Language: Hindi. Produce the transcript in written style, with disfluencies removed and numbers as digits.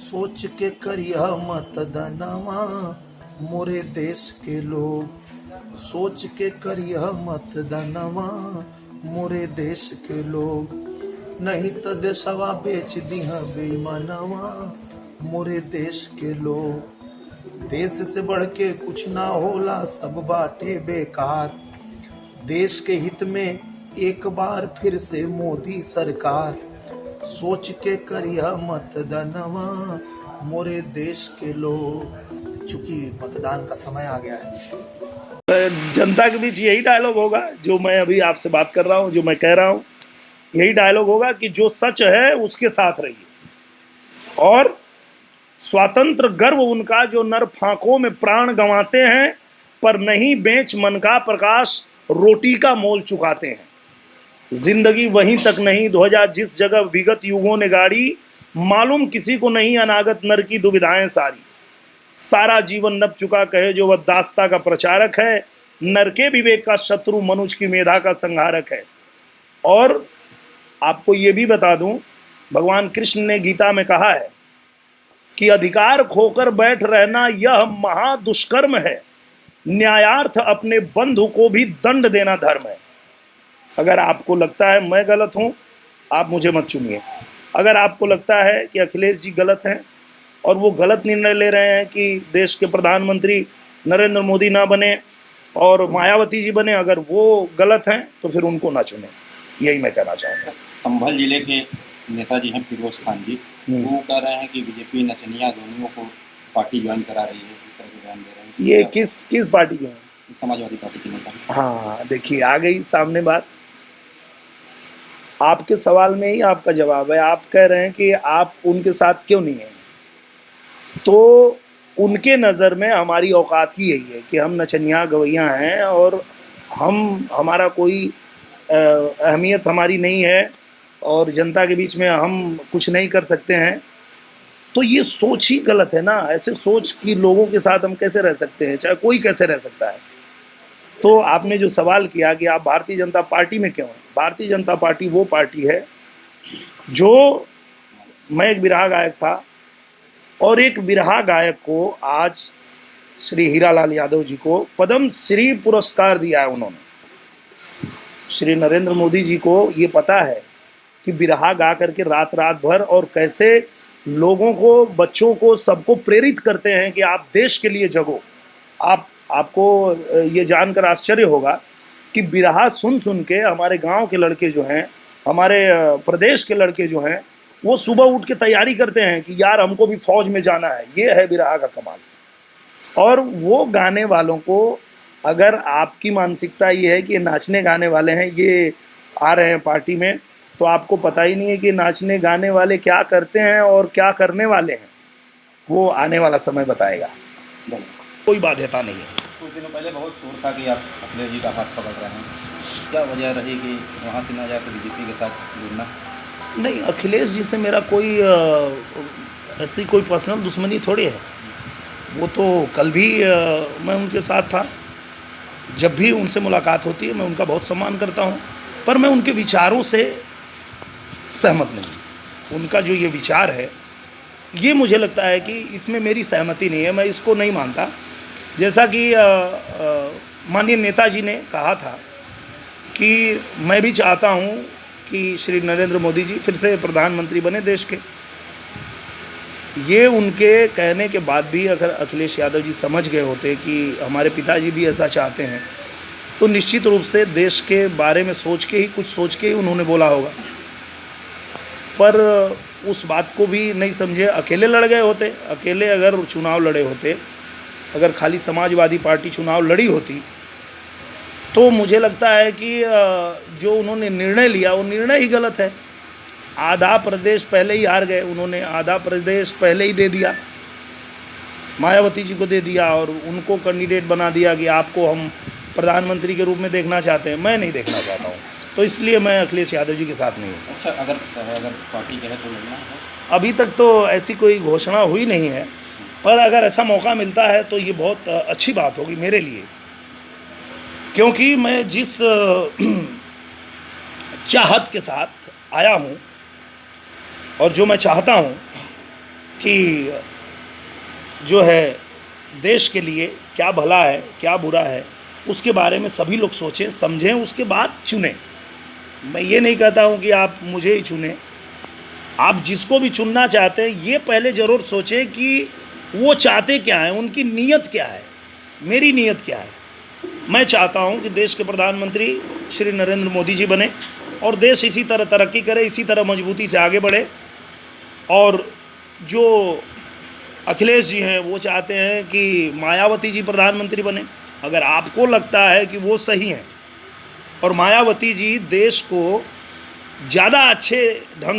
सोच के करिया मतदानवा मोरे देश के लोग, सोच के करिया मतदानवा मोरे देश के लोग, नहीं तो देशवा बेच दिया बेईमानवा मोरे देश के लोग। देश से बढ़ के कुछ ना होला, सब बाटे बेकार। देश के हित में एक बार फिर से मोदी सरकार, सोच के करिया मतदानवा मोरे देश के लोग। चूंकि मतदान का समय आ गया है, जनता के बीच यही डायलॉग होगा जो मैं अभी आपसे बात कर रहा हूँ, जो मैं कह रहा हूँ, यही डायलॉग होगा कि जो सच है उसके साथ रहिए। और स्वातंत्र गर्व उनका जो नर फांकों में प्राण गंवाते हैं, पर नहीं बेच मन का प्रकाश रोटी का मोल चुकाते हैं। जिंदगी वहीं तक नहीं ध्वजा जिस जगह विगत युगों ने गाड़ी, मालूम किसी को नहीं अनागत नर की दुविधाएं सारी। सारा जीवन नप चुका कहे जो वह दास्ता का प्रचारक है, नर के विवेक का शत्रु मनुष्य की मेधा का संहारक है। और आपको ये भी बता दूं, भगवान कृष्ण ने गीता में कहा है कि अधिकार खोकर बैठ रहना यह महादुष्कर्म है, न्यायार्थ अपने बंधु को भी दंड देना धर्म है। अगर आपको लगता है मैं गलत हूं, आप मुझे मत चुनिए। अगर आपको लगता है कि अखिलेश जी गलत हैं और वो गलत निर्णय ले रहे हैं कि देश के प्रधानमंत्री नरेंद्र मोदी ना बने और मायावती जी बने, अगर वो गलत हैं तो फिर उनको ना चुने, यही मैं कहना चाहूँगा। संभल जिले के नेताजी हैं फिरोज खान जी, वो कह रहे हैं कि बीजेपी नचनिया धोनियों को पार्टी ज्वाइन करा रही है, इस तरह के बयान दे रहे हैं। ये किस पार्टी के हैं? समाजवादी पार्टी के नेता। हाँ, देखिए आ गई सामने बात। आपके सवाल में ही आपका जवाब है। आप कह रहे हैं कि आप उनके साथ क्यों नहीं हैं, तो उनके नज़र में हमारी औकात ही यही है कि हम नचनिया गवैया हैं और हमारा कोई अहमियत हमारी नहीं है और जनता के बीच में हम कुछ नहीं कर सकते हैं। तो ये सोच ही गलत है ना। ऐसे सोच कि लोगों के साथ हम कैसे रह सकते हैं, चाहे कोई कैसे रह सकता है। तो आपने जो सवाल किया कि आप भारतीय जनता पार्टी में क्यों हैं, भारतीय जनता पार्टी वो पार्टी है जो, मैं एक बिरहा गायक था और एक बिरहा गायक को आज श्री हीरालाल यादव जी को पद्म श्री पुरस्कार दिया है उन्होंने। श्री नरेंद्र मोदी जी को ये पता है कि बिरहा गा करके रात रात भर और कैसे लोगों को, बच्चों को, सबको प्रेरित करते हैं कि आप देश के लिए जगो। आपको ये जानकर आश्चर्य होगा कि बिरहा सुन सुन के हमारे गांव के लड़के जो हैं, हमारे प्रदेश के लड़के जो हैं, वो सुबह उठ के तैयारी करते हैं कि यार हमको भी फौज में जाना है। ये है बिरहा का कमाल। और वो गाने वालों को, अगर आपकी मानसिकता ये है कि ये नाचने गाने वाले हैं, ये आ रहे हैं पार्टी में, तो आपको पता ही नहीं है कि नाचने गाने वाले क्या करते हैं और क्या करने वाले हैं। वो आने वाला समय बताएगा, कोई बाध्यता नहीं है। कुछ दिनों पहले बहुत शोर था कि आप अखिलेश जी का हाथ पकड़ रहे हैं, क्या वजह रही कि वहाँ से ना जाकर बीजेपी के साथ जुड़ना? नहीं, अखिलेश जी से मेरा कोई ऐसी कोई पर्सनल दुश्मनी थोड़ी है। वो तो कल भी मैं उनके साथ था। जब भी उनसे मुलाकात होती है मैं उनका बहुत सम्मान करता हूँ, पर मैं उनके विचारों से सहमत नहीं। उनका जो ये विचार है, ये मुझे लगता है कि इसमें मेरी सहमति नहीं है, मैं इसको नहीं मानता। जैसा कि माननीय नेताजी ने कहा था कि मैं भी चाहता हूँ कि श्री नरेंद्र मोदी जी फिर से प्रधानमंत्री बने देश के। ये उनके कहने के बाद भी अगर अखिलेश यादव जी समझ गए होते कि हमारे पिताजी भी ऐसा चाहते हैं, तो निश्चित रूप से देश के बारे में कुछ सोच के ही उन्होंने बोला होगा। पर उस बात को भी नहीं समझे, अकेले लड़ गए होते। अकेले अगर चुनाव लड़े होते, अगर खाली समाजवादी पार्टी चुनाव लड़ी होती, तो मुझे लगता है कि जो उन्होंने निर्णय लिया वो निर्णय ही गलत है। आधा प्रदेश पहले ही हार गए उन्होंने, आधा प्रदेश पहले ही दे दिया, मायावती जी को दे दिया और उनको कैंडिडेट बना दिया कि आपको हम प्रधानमंत्री के रूप में देखना चाहते हैं। मैं नहीं देखना चाहता हूँ, तो इसलिए मैं अखिलेश यादव जी के साथ नहीं हूँ। अच्छा, अगर पार्टी कहे तो लड़ना है? अभी तक तो ऐसी कोई घोषणा हुई नहीं है, पर अगर ऐसा मौका मिलता है तो ये बहुत अच्छी बात होगी मेरे लिए, क्योंकि मैं जिस चाहत के साथ आया हूँ और जो मैं चाहता हूँ कि जो है देश के लिए क्या भला है क्या बुरा है उसके बारे में सभी लोग सोचें समझें, उसके बाद चुनें। मैं ये नहीं कहता हूँ कि आप मुझे ही चुनें, आप जिसको भी चुनना चाहते हैं ये पहले ज़रूर सोचें कि वो चाहते क्या हैं, उनकी नीयत क्या है, मेरी नीयत क्या है। मैं चाहता हूँ कि देश के प्रधानमंत्री श्री नरेंद्र मोदी जी बने और देश इसी तरह तरक्की करे, इसी तरह मजबूती से आगे बढ़े। और जो अखिलेश जी हैं वो चाहते हैं कि मायावती जी प्रधानमंत्री बने। अगर आपको लगता है कि वो सही हैं और मायावती जी देश को ज़्यादा अच्छे ढंग